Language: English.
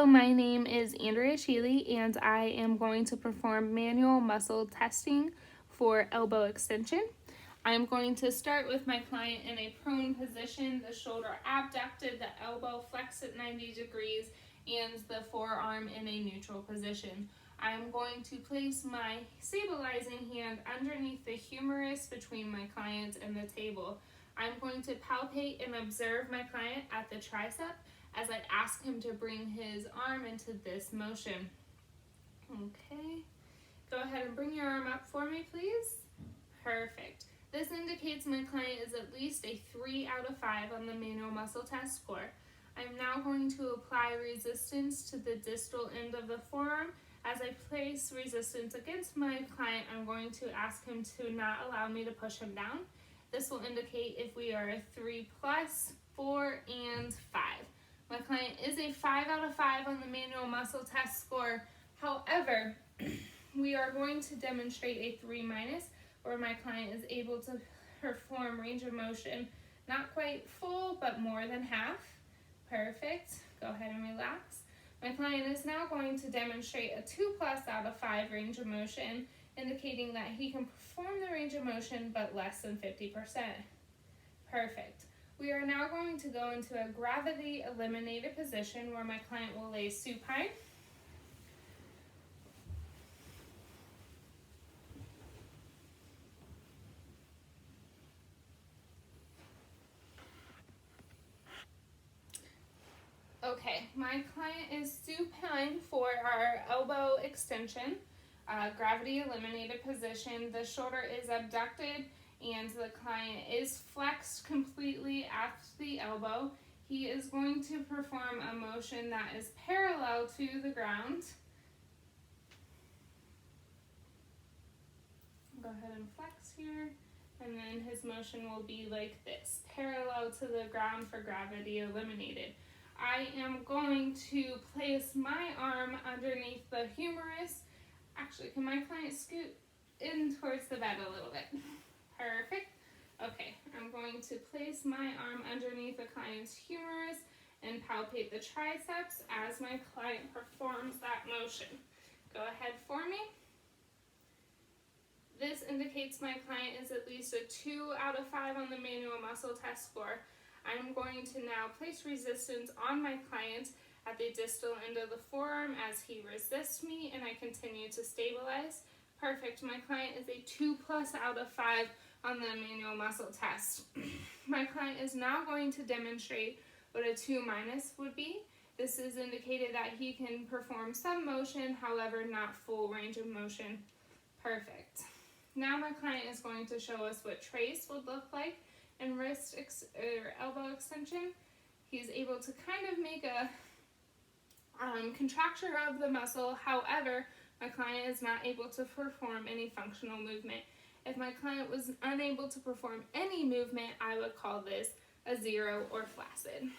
Hello, my name is Andrea MMT, and I am going to perform manual muscle testing for elbow extension. I'm going to start with my client in a prone position, the shoulder abducted, the elbow flexed at 90 degrees, and the forearm in a neutral position. I'm going to place my stabilizing hand underneath the humerus between my client and the table. I'm going to palpate and observe my client at the tricep as I ask him to bring his arm into this motion. Okay, go ahead and bring your arm up for me, please. Perfect. This indicates my client is at least a 3 out of 5 on the manual muscle test score. I'm now going to apply resistance to the distal end of the forearm. As I place resistance against my client, I'm going to ask him to not allow me to push him down. This will indicate if we are a 3+, 4, and 5. My client is a 5 out of 5 on the manual muscle test score. However, we are going to demonstrate a 3-, where my client is able to perform range of motion, not quite full, but more than half. Perfect. Go ahead and relax. My client is now going to demonstrate a 2+ out of 5 range of motion, indicating that he can perform the range of motion, but less than 50%. Perfect. We are now going to go into a gravity eliminated position where my client will lay supine. Okay, my client is supine for our elbow extension, gravity eliminated position. The shoulder is abducted and the client is flexed completely at the elbow. He is going to perform a motion that is parallel to the ground. Go ahead and flex here, and then his motion will be like this, parallel to the ground for gravity eliminated. I am going to place my arm underneath the humerus. Actually, can my client scoot in towards the bed a little bit? Perfect. Okay, I'm going to place my arm underneath the client's humerus and palpate the triceps as my client performs that motion. Go ahead for me. This indicates my client is at least a 2 out of 5 on the manual muscle test score. I'm going to now place resistance on my client at the distal end of the forearm as he resists me and I continue to stabilize. Perfect. My client is a 2+ out of 5 on the manual muscle test. My client is now going to demonstrate what a 2- would be. This is indicated that he can perform some motion, however, not full range of motion. Perfect. Now my client is going to show us what trace would look like in wrist or elbow extension. He's able to kind of make a contracture of the muscle. However, my client is not able to perform any functional movement. If my client was unable to perform any movement, I would call this a 0 or flaccid.